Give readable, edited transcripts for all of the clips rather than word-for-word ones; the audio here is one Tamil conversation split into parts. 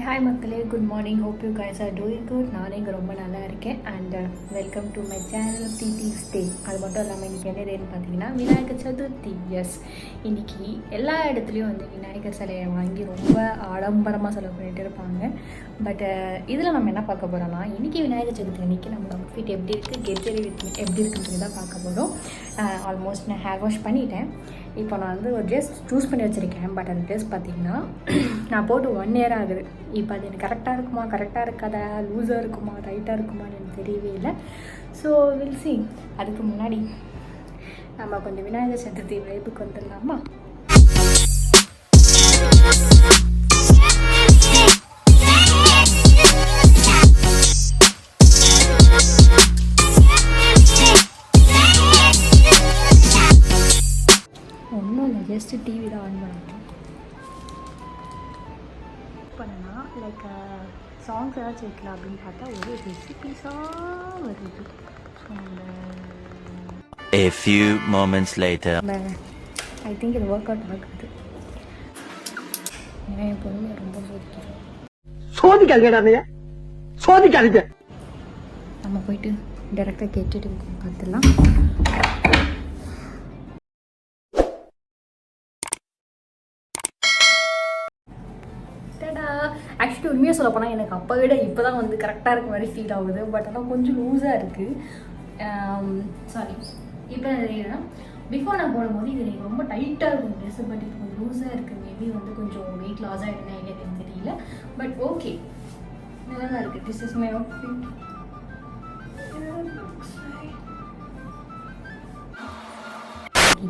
ஹாய் மக்களே, good morning. Hope you guys are doing good. நானே இங்கே ரொம்ப நல்லா இருக்கேன். And welcome to my channel டிடிஸ் டே. அது மட்டும் இல்லாமல் இன்றைக்கி என்ன டேன்னு பார்த்தீங்கன்னா விநாயகர் சதுர்த்தி. எஸ், இன்றைக்கி எல்லா இடத்துலையும் வந்து விநாயகர் சிலையை வாங்கி ரொம்ப ஆடம்பரமாக செலவு பண்ணிகிட்டு இருப்பாங்க. பட் இதில் நம்ம என்ன பார்க்க போகிறோம்னா, இன்றைக்கி விநாயகர் சதுர்த்தி அன்றைக்கி நம்மளோட அவுட்ஃபிட் எப்படி இருக்குது, கெஜரி எப்படி இருக்குன்னு தான் பார்க்க போகிறோம். ஆல்மோஸ்ட் நான் ஹேர் வாஷ் பண்ணிட்டேன். இப்போ நான் வந்து ஒரு ட்ரெஸ் சூஸ் பண்ணி வச்சுருக்கேன். பட் அந்த ட்ரெஸ் பார்த்திங்கன்னா நான் போட்டு 1 year ஆகுது. இப்போ அது எனக்கு கரெக்டாக இருக்குமா, கரெக்டாக இருக்காதா, லூஸாக இருக்குமா, டைட்டாக இருக்குமான்னு எனக்கு தெரியவே இல்லை. So will see. அதுக்கு முன்னாடி நம்ம கொஞ்சம் விநாயகர் சதுர்த்தி வைப்புக்கு வந்துடலாமா? ஒன்றும் இல்லை, ஜஸ்ட்டு டிவி தான் ஆன் பண்ணிட்டேன். பண்ணனா லைக் சாங்ஸ் ஏதாச்சும் வைக்கலாம் அப்படின்னு பார்த்தா ஒரு ரெசிபிஸாக வருது. A few moments later. I think இது ஒர்க் அவுட் ஆகுது. ஏன்னா என் பொண்ணு ரொம்ப சோதிக்காதீங்க. நம்ம போயிட்டு டைரெக்டாக கேட்டுட்டு பார்த்துடலாம். ஆக்சுவலி உண்மையாக சொல்ல போனால் எனக்கு அப்போ விட இப்போ தான் வந்து கரெக்டாக இருக்க மாதிரி ஃபீல் ஆகுது. பட் ஆனால் கொஞ்சம் லூஸாக இருக்குது. சாரி, இப்போ என்ன பிஃபோர் நான் போடும்போது இது எனக்கு ரொம்ப டைட்டாக இருக்கும் ட்ரெஸ்ஸு. பட் இப்போ கொஞ்சம் லூஸாக இருக்குது. மேபி வந்து கொஞ்சம் வெயிட் லாஸ் ஆகிடுனா எனக்கு தெரியல. பட் ஓகே, நல்லா தான் இருக்குது. This is my outfit.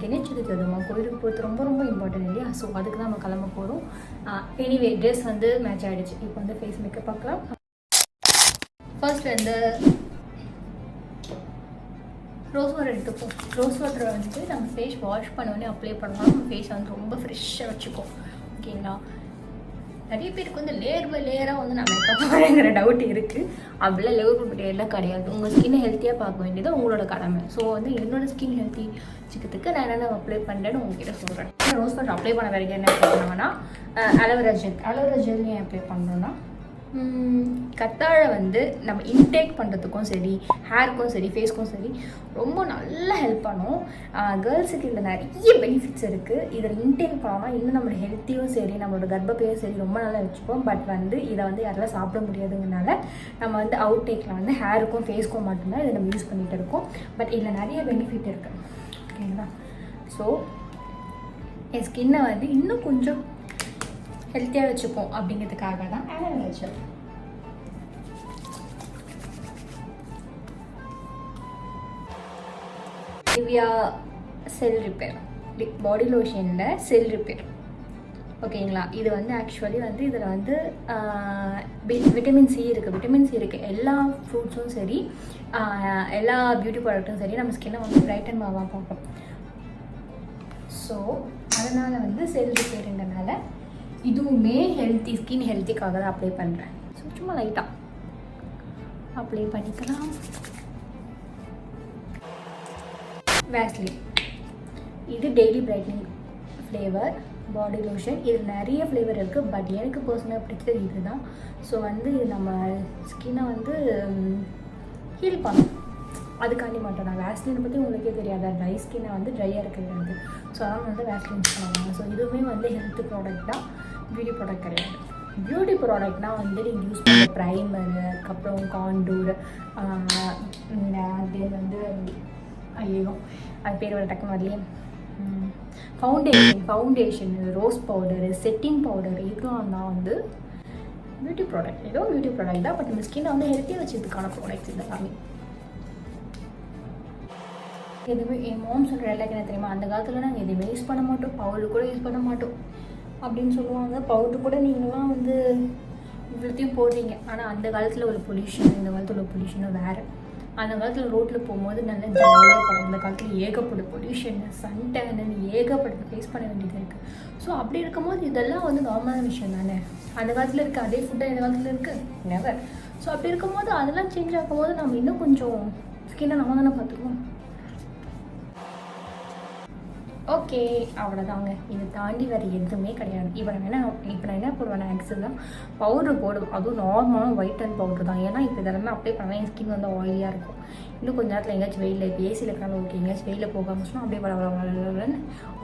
Ganesh Chaturthi அதுமா கோயிலுக்கு போகிறது ரொம்ப ரொம்ப இம்பார்ட்டன்ட் இல்லையா? ஸோ அதுக்கு தான் நம்ம கிளம்ப போகிறோம். எனிவே ட்ரெஸ் வந்து மேட்ச் ஆகிடுச்சு. இப்போ வந்து ஃபேஸ் மேக்கப் பார்க்கலாம். ஃபர்ஸ்ட் வந்து ரோஸ் வாட்டர் எடுத்துப்போம். ரோஸ் வாட்டரை வந்துட்டு நம்ம ஃபேஸ் வாஷ் பண்ணோடனே அப்ளை பண்ணோம்னா நம்ம ஃபேஸை வந்து ரொம்ப ஃப்ரெஷ்ஷாக வச்சுப்போம். ஓகேங்களா? நிறைய பேருக்கு வந்து லேயர் பை லேயராக வந்து நான் மேக்கப் பண்ணுங்கிற டவுட் இருக்குது. அப்படிலாம் லேயர் பை லேயர்லாம் கிடையாது. உங்கள் ஸ்கின்னை ஹெல்த்தியாக பார்க்க வேண்டியது உங்களோட கடமை. ஸோ வந்து என்னோடய ஸ்கின் ஹெல்த்தி வச்சுக்கிறதுக்கு நான் என்னென்ன அப்ளை பண்ணுறேன்னு உங்ககிட்ட சொல்கிறேன். ரோஸ் வாட்டர் அப்ளை பண்ண வரைக்கும் என்ன அப்ளை பண்ணுவாங்கன்னா அலோவேரா ஜெல் ஏன் அப்ளை பண்ணுறோன்னா, கத்தாழை வந்து நம்ம இன்டேக் பண்ணுறதுக்கும் சரி, ஹேருக்கும் சரி, ஃபேஸ்க்கும் சரி ரொம்ப நல்லா ஹெல்ப் பண்ணும். கேர்ள்ஸுக்கு இதில் நிறைய பெனிஃபிட்ஸ் இருக்குது. இதில் இன்டேக் பண்ணோம்னா இன்னும் நம்மளோட ஹெல்த்தியும் சரி, நம்மளோட கர்ப்பப்பையும் சரி ரொம்ப நல்லா வச்சுப்போம். பட் வந்து இதை வந்து யாரெல்லாம் சாப்பிட முடியாதுங்கனால நம்ம வந்து அவுட் டேக்கில் வந்து ஹேருக்கும் ஃபேஸ்க்கும் மட்டும்தான் இதை நம்ம யூஸ் பண்ணிகிட்டு இருக்கோம். பட் இதில் நிறைய பெனிஃபிட் இருக்குது. ஓகேங்களா? ஸோ என் ஸ்கின்னை வந்து இன்னும் கொஞ்சம் ஹெல்த்தியாக வச்சுப்போம் அப்படிங்கிறதுக்காக தான் அலோவேரா ஜெல். நிவ்யா செல் ரிப்பேர் பாடி லோஷனில் செல் ரிப்பேர். ஓகேங்களா? இது வந்து ஆக்சுவலி வந்து இதில் வந்து விட்டமின் சி இருக்குது. எல்லா ஃப்ரூட்ஸும் சரி, எல்லா பியூட்டி ப்ராடக்ட்டும் சரி நம்ம ஸ்கின்னை வந்து பிரைட்டன் மாவாக பார்ப்போம். ஸோ அதனால் வந்து செல் ரிப்பேருங்கிறனால இதுவுமே ஹெல்த்தி, ஸ்கின் ஹெல்த்திக்காக தான் அப்ளை பண்ணுறேன். ஸோ சும்மா லைட்டாக அப்ளை பண்ணிக்கலாம். வேஸ்லின் இது daily brightening flavour body lotion. இது நிறைய ஃப்ளேவர் இருக்குது. பட் எனக்கு பர்சனலாக பிடிச்சது இது தான். ஸோ வந்து நம்ம ஸ்கின்னை வந்து ஹீல் பண்ணும். அதுக்காண்டி மட்டும் நான் வேஸ்லினை பற்றி உங்களுக்கே தெரியாத ட்ரை ஸ்கின்னை வந்து ட்ரையாக இருக்கிறது. ஸோ அதனால் வந்து வேஸ்லின் யூஸ் பண்ணுவாங்க. ஸோ இதுவுமே வந்து ஹெல்த் ப்ராடக்ட் தான், பியூட்டி ப்ராடக்ட் கிடையாது. பியூட்டி ப்ராடக்ட்னால் வந்து நீங்கள் யூஸ் பண்ணுற ப்ரைமரு, அதுக்கப்புறம் காண்டூர், தென் வந்து ஐயோ அது பேர் வர டக்குனு வரலையே, foundation, rose powder, setting powder, இதெல்லாம் தான் வந்து பியூட்டி ப்ராடக்ட். ஏதோ பியூட்டி ப்ராடக்ட் தான். பட் இந்த ஸ்கின்னை வந்து ஹெல்த்தியாக வச்சதுக்கான ப்ராடக்ட்ஸ் இதெல்லாமே. எதுவுமே என் மோம் சொல்கிற எல்லாருக்கும் என்ன தெரியுமா, அந்த காலத்தில் நாங்கள் எதுவுமே யூஸ் பண்ண மாட்டோம், பவுடர் கூட யூஸ் பண்ண மாட்டோம் அப்படின்னு சொல்லுவாங்க. பவுடர் கூட நீங்களாம் வந்து இவ்வளோத்தையும் போடுறீங்க. ஆனால் அந்த காலத்தில் உள்ள பொல்யூஷன் இந்த காலத்தில் உள்ள பொல்யூஷனும் வேறு. அந்த காலத்தில் ரோட்டில் போகும்போது நல்லா ஜாலியாக படம். இந்த காலத்தில் ஏகப்பட்ட பொல்யூஷன், சன்டேன்னு ஏகப்பட்ட ஃபேஸ் பண்ண வேண்டியது இருக்குது. ஸோ அப்படி இருக்கும்போது இதெல்லாம் வந்து நார்மலான விஷயம் தானே. அந்த காலத்தில் இருக்குது அதே ஃபுட்டாக இந்த காலத்தில் இருக்குது நெவர். ஸோ அப்படி இருக்கும்போது அதெல்லாம் சேஞ்ச் ஆகும்போது நம்ம இன்னும் கொஞ்சம் ஸ்கின்னை நம்ம தானே பார்த்துக்குவோம். ஓகே, அவ்வளோதாங்க. இதை தாண்டி வேறு எதுவுமே கிடையாது. இப்போ நான் என்ன போடுவேன், ஆக்சுவலாக பவுட்ரு போடுவேன். அதுவும் நார்மலான ஒயிட் அண்ட் பவுட்ரு தான். ஏன்னா இப்போ இதெல்லாமே அப்ளை பண்ணால் என் ஸ்கின் வந்து ஆயிலியாக இருக்கும். இன்னும் கொஞ்சம் நேரத்தில் எங்கேயாச்சும் வெயிலில் இப்போ ஏசியில் இருக்கிறாலும் ஓகே, எங்கேயாச்சும் வெயிலில் போக ஆரம்பிச்சோன்னா அப்படியே வர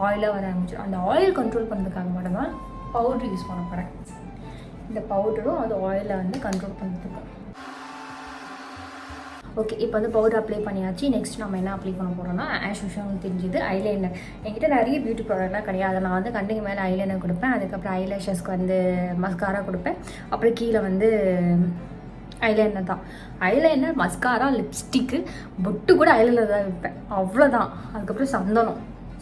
ஆயிலாக வர ஆரம்பிச்சிடும். அந்த ஆயில் கண்ட்ரோல் பண்ணுறதுக்காக மட்டும்தான் பவுட்ரு யூஸ் பண்ண போகிறேன். இந்த பவுடரும் அது ஆயிலை வந்து கண்ட்ரோல் பண்ணுறதுக்கு. ஓகே, இப்போ வந்து பவுடர் அப்ளை பண்ணியாச்சு. நெக்ஸ்ட் நம்ம என்ன அப்ளை பண்ண போகிறோம்னா, ஆஸ் யூஷுவல் தெரிஞ்சுது ஐலைனர். என்கிட்ட நிறைய பியூட்டி ப்ராடக்ட்லாம் கிடையாது. நான் வந்து கண்ணுக்கு மேலே ஐலைனர் கொடுப்பேன், அதுக்கப்புறம் ஐலேஷஸ்க்கு வந்து மஸ்காரா கொடுப்பேன், அப்புறம் கீழே வந்து ஐலைனர் தான். ஐலைனர், மஸ்காரா, லிப்ஸ்டிக்கு, பொட்டு கூட ஐலைனர் தான் வைப்பேன், அவ்வளோதான். அதுக்கப்புறம் சந்தனம்.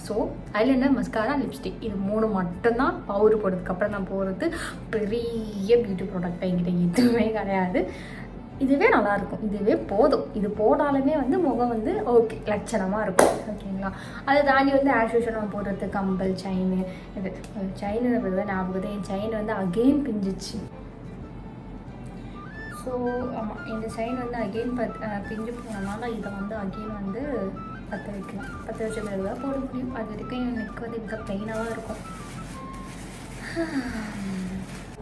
ஸோ ஐலைனர், மஸ்காரா, லிப்ஸ்டிக், இது 3 மட்டும்தான் பவுடர் போடுறதுக்கப்புறம் நான் போடுறது. பெரிய பியூட்டி ப்ராடக்ட் என்கிட்ட எதுவுமே கிடையாது. இதுவே நல்லாயிருக்கும், இதுவே போதும். இது போடாலுமே வந்து முகம் வந்து ஓகே லட்சணமாக இருக்கும். ஓகேங்களா? அதை தாண்டி வந்து ஆஸ் யூஷுவல் நம்ம போடுறது கம்பல், செயின். இது செயின் தான் ஞாபகம். என் செயின் வந்து அகெயின் பிஞ்சிச்சு. ஸோ ஆமாம், இந்த செயின் வந்து அகெயின் பிஞ்சு போனதுனால இதை வந்து அகெயின் வந்து பற்ற வைக்கலாம். பற்ற வச்ச பிறகு தான் போட முடியும். அது வரைக்கும் என் நெக் வந்து மிக ப்ளைனாக தான் இருக்கும்.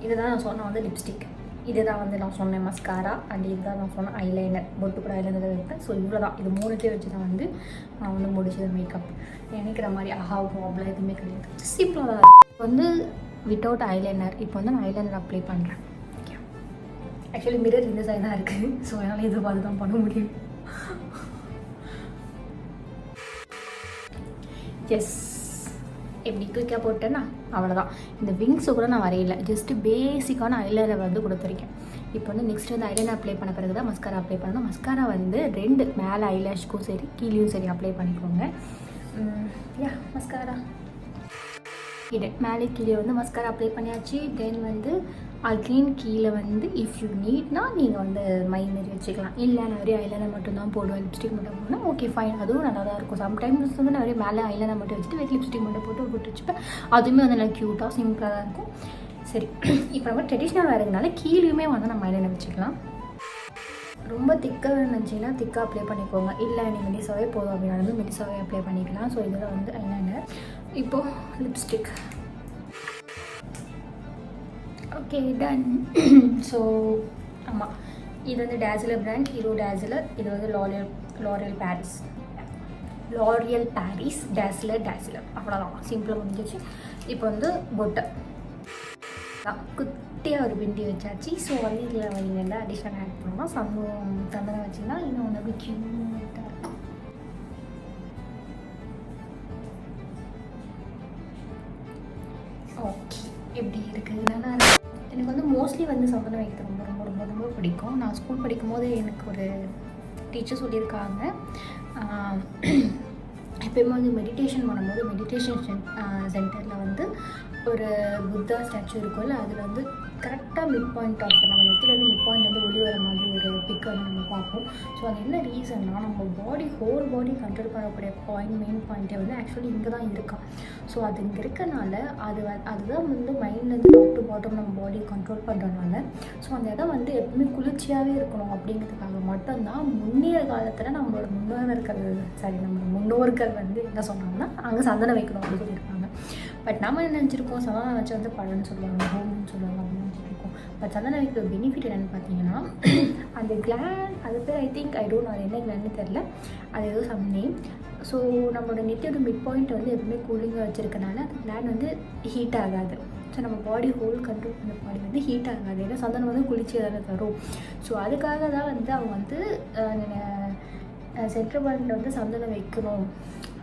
இதுதான் நான் சொன்ன வந்து லிப்ஸ்டிக். இதுதான் வந்து நான் சொன்னேன் மஸ்காரா, அண்ட் இதுதான் நான் சொன்னேன் ஐலைனர். பொட்டு கூட ஐலைனர் வைப்பேன். ஸோ இவ்வளோ தான். இது 3 வச்சு தான் வந்து நான் வந்து முடிச்சது மேக்கப். நினைக்கிற மாதிரி ஆகும் அவ்வளோ எதுவுமே கிடையாது. சிம்பிளாக தான் இருக்கும். வந்து வித்தவுட் ஐலைனர் இப்போ வந்து நான் ஐலைனர் அப்ளை பண்ணுறேன். ஓகே, ஆக்சுவலி மிரர் இந்த சைடு தான் இருக்குது. ஸோ அதனால் இது பார்த்து தான் பண்ண முடியும். எஸ், எப்படி குயிக்காக போட்டேன்னா அவ்வளோதான். இந்த விங்ஸை கூட நான் வரையில, ஜஸ்ட்டு பேசிக்கான ஐலைனர் வந்து கொடுத்துருக்கேன். இப்போ வந்து நெக்ஸ்ட் வந்து ஐலைனர் அப்ளை பண்ண பிறகு தான் மஸ்காரா அப்ளை பண்ணணும். மஸ்காரா வந்து 2 மேலே ஐலேஷ்க்கும் சரி கீழேயும் சரி அப்ளை பண்ணிக்கோங்க. மஸ்காரா இது மேலே கீழே வந்து மஸ்காரா அப்ளை பண்ணியாச்சு. தென் வந்து அகெயின் கீழே வந்து இஃப் யூ நீட்னா நீங்கள் வந்து மை மாரி வச்சுக்கலாம். இல்லை நான் நிறைய ஐலைனர் மட்டும்தான் போடுவேன், லிப்ஸ்டிக் மட்டும் போடணும், ஓகே ஃபைன், அதுவும் நல்லா தான் இருக்கும். சம்டைம்ஸ் வந்து நிறைய மேலே ஐலைனர் மட்டும் வச்சுட்டு வெயிட் லிப்ஸ்டிக் மட்டும் போட்டு வச்சுப்பேன். அதுவுமே வந்து நல்லா க்யூட்டாக சிம்பிளாக தான் இருக்கும். சரி, இப்போ நம்ம ட்ரெடிஷ்னல் வேறுனால கீழேயுமே வந்து நம்ம ஐலைனர் வச்சுக்கலாம். ரொம்ப திக்காக இருந்துச்சுன்னா திக்காக அப்ளை பண்ணிக்கோங்க. இல்லை நீங்கள் மெலிசாவே போதும் அப்படின்னாலும் மெலிசாவே அப்ளை பண்ணிக்கலாம். ஸோ இதெல்லாம் வந்து ஐலைனர். இப்போது லிப்ஸ்டிக். Okay, ton. ஸோ ஆமாம், இது வந்து டேசிலர் பிராண்ட், ஹீரோ டேசிலர். இது வந்து லாரியல் பாரிஸ் டேசிலர். அவ்வளோதான், சிம்பிளாக முடிஞ்சிச்சு. இப்போ வந்து பொட்டை குட்டியாக ஒரு பிண்டி வச்சாச்சு. ஸோ வந்து இதில் நீங்கள் என்ன அடிஷ்னல் ஆட் பண்ணோம்னா சந்தனம் வச்சிங்கன்னா இன்னும் வந்து அப்படி க்யூட்டாக இருக்கும். ஓகே, எப்படி இருக்குது? நல்லா இருக்கு. எனக்கு வந்து மோஸ்ட்லி வந்து சந்தனம் வைக்கிறது ரொம்ப ரொம்ப ரொம்ப ரொம்ப பிடிக்கும். நான் ஸ்கூல் படிக்கும் போது எனக்கு ஒரு டீச்சர் சொல்லியிருக்காங்க, எப்பயுமே வந்து மெடிடேஷன் பண்ணும்போது மெடிடேஷன் சென்டரில் வந்து ஒரு புத்தா ஸ்டாச்சு இருக்கும்ல, அதில் வந்து கரெக்டாக மிட் பாயிண்ட் ஆஃப் நம்ம நெத்திலேருந்து மிட் பாயிண்ட் வந்து ஒளி வர மாதிரி ஒரு பிக் வந்து நம்ம பார்ப்போம். ஸோ அது என்ன ரீசன்னா, நம்ம ஹோல் பாடி கண்ட்ரோல் பண்ணக்கூடிய மெயின் பாயிண்ட்டே வந்து ஆக்சுவலி இங்கே தான் இருக்கான். ஸோ அது இங்கே இருக்கனால அதுதான் வந்து மைண்ட்லேருந்து டாப் டு பாட்டம் நம்ம பாடியை கண்ட்ரோல் பண்ணுறதுனால. ஸோ அந்த இடம் வந்து எப்பவுமே குளிர்ச்சியாகவே இருக்கணும் அப்படிங்கிறதுக்காக மட்டும்தான் முன்னைய காலத்தில் நம்மளோட முன்னோர்கள் வந்து என்ன சொன்னாங்கன்னா அங்கே சந்தனம் வைக்கணும் அப்படின்னு சொல்லியிருக்காங்க. பட் நம்ம என்ன நினச்சிருக்கோம், சந்தனம் வச்சு வந்து பழம்னு சொல்லுவாங்க, ஹோம்னு சொல்லுவாங்க அப்படின்னு நினச்சிருக்கோம். பட் சந்தனம் வைக்கிற பெனிஃபிட் என்னென்னு பார்த்தீங்கன்னா, அந்த கிளாண்ட், அது பேர் ஐ திங்க் அது என்ன கிளான்னு தெரில, அது ஏதோ சம் நேம். ஸோ நம்மளோட நெத்தியோட மிட் பாயிண்ட் வந்து எப்பவுமே கூலிங்காக வச்சுருக்கனால அந்த கிளாண்ட் வந்து ஹீட் ஆகாது. ஸோ நம்ம பாடி ஹோல் கண்ட்ரோல் பண்ண பாடி வந்து ஹீட் ஆகாது. ஏன்னா சந்தனம் வந்து குளிர்ச்சியாக தானே தரும். ஸோ அதுக்காக தான் வந்து அவங்க வந்து சென்ட்ரல் பாயிண்டில் வந்து சந்தனம் வைக்கணும்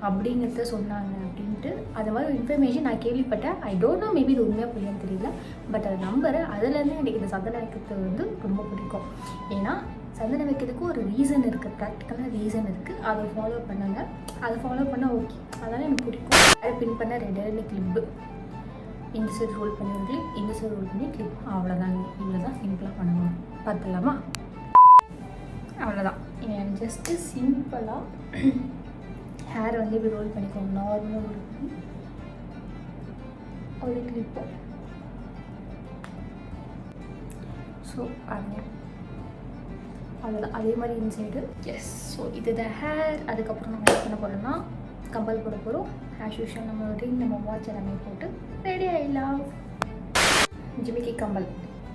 அப்படிங்கிறத சொன்னாங்க அப்படின்ட்டு அது மாதிரி இன்ஃபர்மேஷன் நான் கேள்விப்பட்டேன். ஐ டோன்ட் நோ, மேபி இது உண்மையாக புரியான்னு தெரியல. பட் அதை நம்புறேன். அதுலேருந்து எனக்கு இந்த சந்தனம் வைக்கிறது வந்து ரொம்ப பிடிக்கும். ஏன்னா சந்தனம் வைக்கிறதுக்கு ஒரு ரீசன் இருக்குது, ப்ராக்டிக்கலாக ரீசன் இருக்குது. அதை ஃபாலோ பண்ணுங்க. அதை ஃபாலோ பண்ணால் ஓகே, அதனால் எனக்கு பிடிக்கும். அதை பின் பண்ண 2 கிளிப்பு, இந்த சைடு ரோல் பண்ணி ஒரு கிளிப், இந்த சைடு ரோல் பண்ணி கிளிப், அவ்வளோதாங்க. இவ்வளோ தான் சிம்பிளாக பண்ணணும். பார்த்துலாமா? அவ்வளோதான். ஜஸ்ட்டு சிம்பிளாக ஹேர் வந்து இப்படி ரோல் பண்ணிக்கோங்க. நார்மலாக ரோல் பண்ணி ஒரு கிளிப்பு. ஸோ அவ்வளோதான். அதே மாதிரி இன்சைடு. எஸ். ஸோ இதுதான் ஹேர். அதுக்கப்புறம் நம்ம என்ன பண்ண போகிறோம்னா கம்பல் போட போகிறோம். ஆஸ் யூஷுவல் நம்ம ரிங், நம்ம வாட்ச் எல்லாமே போட்டு ரெடி ஆகிடலாம். ஜிமிக்கி கம்பல்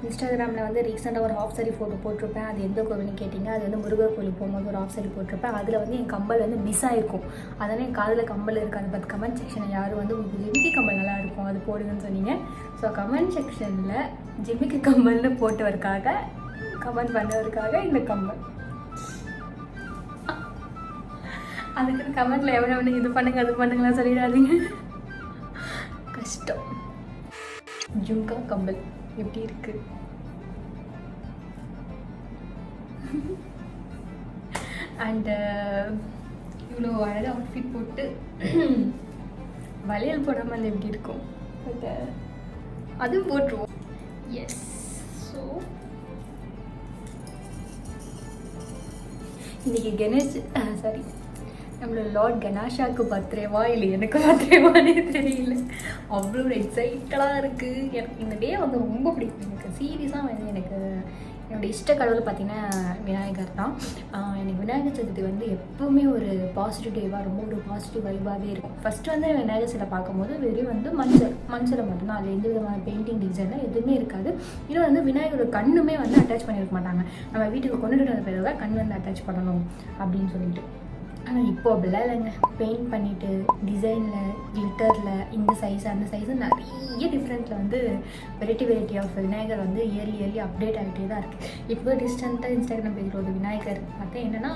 இன்ஸ்டாகிராமில் வந்து ரீசெண்டாக ஒரு ஹாஃப் சாரி ஃபோட்டோ போட்டிருப்பேன். அது எந்த கோவில்னு கேட்டிங்க, அது வந்து முருகர் கோயிலுக்கு போகும்போது ஒரு ஹாஃப் சாரி போட்டிருப்பேன். அதில் வந்து என் கம்பல் வந்து மிஸ் ஆகிருக்கும். அதனால் என் காதில் கம்பல் இருக்காது. பட் கமெண்ட் செக்ஷனில் யாரும் வந்து உங்களுக்கு ஜிமிக்கி கம்பல் நல்லா இருக்கும் அது போடுங்கன்னு சொன்னீங்க. ஸோ கமெண்ட் செக்ஷனில் ஜிமிக்கி கம்பல்னு போட்டவருக்காக, கமெண்ட் பண்ணவருக்காக இந்த கம்பல். அதுக்கு கமெண்ட்டில் எவ்வளோ இது பண்ணுங்க அது பண்ணுங்களா சொல்லிடாதீங்க, கஷ்டம். ஜும்கா கம்பல் எப்படி இருக்கு? அண்ட் இவ்வளோ அழகாக அவுட்ஃபிட் போட்டு வளையல் போடாமல் எப்படி இருக்கும்? பட் அதுவும் போட்டுருவோம். எஸ். ஸோ இன்னைக்கு கணேஷ் சாரி நம்மளோட லார்ட் கணேஷாவுக்கு பர்த்டேவா இல்லை எனக்கு பர்த்டேவானே தெரியல. அவ்வளோ ஒரு எக்ஸைட்டடாக இருக்குது. எனக்கு இந்த டே வந்து ரொம்ப பிடிக்கும். எனக்கு சீரியஸாக வந்து எனக்கு என்னோடய இஷ்ட கடவுள் பார்த்திங்கன்னா விநாயகர் தான். எனக்கு விநாயகர் சதுர்த்தி வந்து எப்போவுமே ஒரு பாசிட்டிவ் டேவாக, ரொம்ப ஒரு பாசிட்டிவ் வைபாகவே இருக்கும். ஃபஸ்ட்டு வந்து விநாயகர் சிலை பார்க்கும்போது வெறும் வந்து மஞ்சளை மட்டும்தான், அதில் எந்த விதமான பெயிண்டிங் டிசைன்லாம் எதுவுமே இருக்காது. இன்னும் வந்து விநாயகரோட கண்ணுமே வந்து அட்டாச் பண்ணியிருக்க மாட்டாங்க. நம்ம வீட்டுக்கு கொண்டுட்டு வந்த பிறகு தான் கண் வந்து அட்டாச் பண்ணணும் அப்படின்னு சொல்லிட்டு. ஆனால் இப்போ அப்படிலாம் இல்லைங்க. பெயிண்ட் பண்ணிவிட்டு டிசைனில், கிளிட்டரில், இந்த சைஸ் அந்த சைஸு நிறைய டிஃப்ரெண்ட்டில் வந்து வெரைட்டி ஆஃப் விநாயகர் வந்து இயர்லி அப்டேட் ஆகிட்டே தான் இருக்குது. இப்போ டிஸ்டன்ட்டாக இன்ஸ்டாகிராம் பேஜில் ஒரு விநாயகர் பார்த்தா என்னென்னா,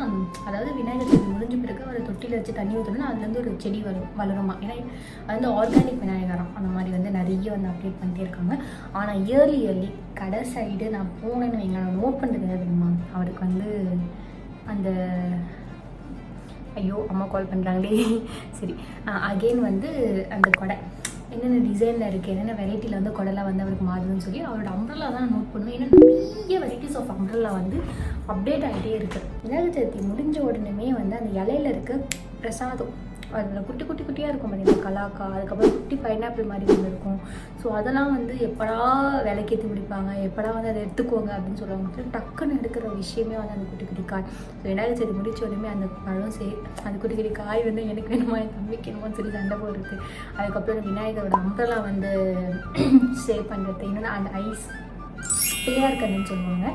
அதாவது விநாயகர் சதுர்த்தி முடிஞ்ச பிறகு ஒரு தொட்டியில் வச்சு தண்ணி ஊற்றணும்னா அதுலேருந்து ஒரு செடி வளருமா. ஏன்னா அது வந்து ஆர்கானிக் விநாயகரம். அந்த மாதிரி வந்து நிறைய வந்து அப்டேட் பண்ணிட்டே இருக்காங்க. ஆனால் இயர்லி கடை சைடு நான் போனேன்னு வைங்க, நான் நோட் பண்ணுறது தெரியுமா, அவருக்கு வந்து அந்த ஐயோ அம்மா கால் பண்ணுறாங்களே சரி அகெயின் வந்து அந்த கொடை என்னென்ன டிசைனில் இருக்குது, என்னென்ன வெரைட்டியில் வந்து கொடைலாம் வந்து அவருக்கு மாறுதுன்னு சொல்லி அவரோட அம்ப்ரெல்லா தான் நோட் பண்ணுவேன். ஏன்னா நிறைய வெரைட்டிஸ் ஆஃப் அம்ப்ரெல்லா வந்து அப்டேட் ஆகிட்டே இருக்குது. விநாயகர் சதுர்த்தி முடிஞ்ச உடனே வந்து அந்த இலையில இருக்க பிரசாதம், அதில் குட்டியாக இருக்கும் பார்த்தீங்கன்னா கலாக்கா, அதுக்கப்புறம் குட்டி பைனாப்பிள் மாதிரி ஒன்று இருக்கும். ஸோ அதெல்லாம் வந்து எப்படா விலைக்கேற்றி முடிப்பாங்க, எப்படா வந்து அதை எடுத்துக்கோங்க அப்படின்னு சொல்லுவாங்க. டக்குன்னு எடுக்கிற விஷயமே வந்து அந்த குட்டி காய். ஸோ விநாயகர் சதுர்த்தி முடிச்ச உடனே அந்த பழம் அந்த குட்டி காய் வந்து எனக்கு வேணுமா என் தம்பிக்கு வேணுமான்னு சொல்லி சண்டை போடுறது. அதுக்கப்புறம் விநாயகரோட அம்பரலா வந்து சேவ் பண்ணுறது. இன்னொன்று அந்த ஐஸ் பிள்ளையார் கண்ணுன்னு சொல்லுவாங்க.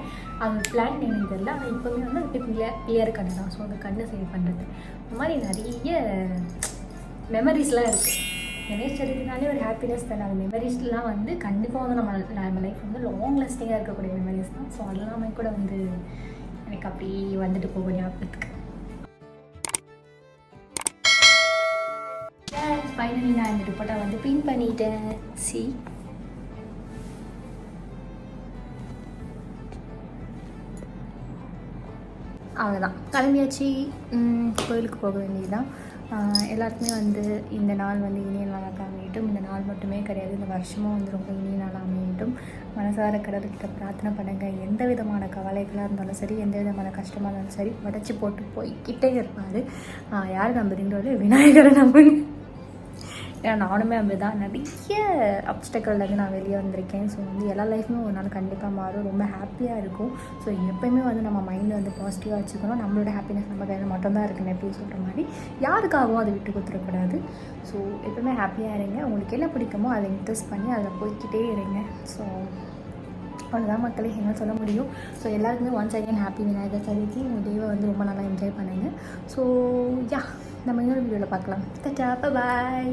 அது பிளான் நேம் தெரியல, ஆனால் இப்போவுமே வந்து அது பிள்ளையார் கண்ணு தான். ஸோ அந்த கண்ணை சேவ் பண்ணுறது, இந்த மாதிரி நிறைய மெமரிஸ்லாம் இருக்குது. கணேஷ் சதுர்த்தினாலே ஒரு ஹாப்பினஸ் தானே. அந்த மெமரிஸ்லாம் வந்து கண்டிப்பாக வந்து நம்ம லைஃப் வந்து லாங் லாஸ்டிங்காக இருக்கக்கூடிய மெமரிஸ் தான். ஸோ அதெல்லாமே கூட வந்து எனக்கு அப்படி வந்துட்டு போகும் ஞாபகத்துக்கு. ஃபைனலி நான் இந்த ரிப்போர்ட்டை வந்து பின் பண்ணிட்டேன். அவ்வளோதான், கிளம்பியாச்சு. கோயிலுக்கு போக வேண்டியது தான். எல்லாருக்குமே வந்து இந்த நாள் வந்து இனிய நாளாக அமையட்டும். இந்த நாள் மட்டுமே கிடையாது, இந்த வருஷமும் வந்து ரொம்ப இனிய நாளாக அமையட்டும். மனசார கடவுள்கிட்ட பிரார்த்தனை பண்ணுங்கள். எந்த விதமான கவலைகளாக இருந்தாலும் சரி, எந்த விதமான கஷ்டமாக இருந்தாலும் சரி, உடச்சி போட்டு போய்கிட்டே இருப்பார். யார் நம்புறீங்களோ விநாயகரை நம்புங்க. ஏன்னா நானுமே அப்படி தான் நிறைய அப்டக்கல்லேருந்து நான் வெளியே வந்திருக்கேன். ஸோ வந்து எல்லா லைஃப்புமே ஒரு நாள் கண்டிப்பாக மாறும், ரொம்ப ஹாப்பியாக இருக்கும். ஸோ எப்போயுமே வந்து நம்ம மைண்டை வந்து பாசிட்டிவாக வச்சுக்கணும். நம்மளோட ஹாப்பினஸ் நம்ம கையில் மட்டும்தான் இருக்குன்னு எப்படின்னு சொல்கிற மாதிரி யாருக்காகவும் அதை விட்டு கொடுத்துடக்கூடாது. ஸோ எப்போயுமே ஹாப்பியாக இருங்க. உங்களுக்கு என்ன பிடிக்குமோ அதை இன்ட்ரெஸ்ட் பண்ணி அதில் போய்கிட்டே இருங்க. ஸோ அவ்வளோதான் மக்களே என்ன சொல்ல முடியும். ஸோ எல்லாருக்குமே once again happy Vinayagar Chaturthi. உங்கள் டேவை வந்து ரொம்ப நல்லா என்ஜாய் பண்ணுங்கள். ஸோ நம்ம இன்னொரு வீடியோவில் பார்க்கலாம். டாடா, பாய்.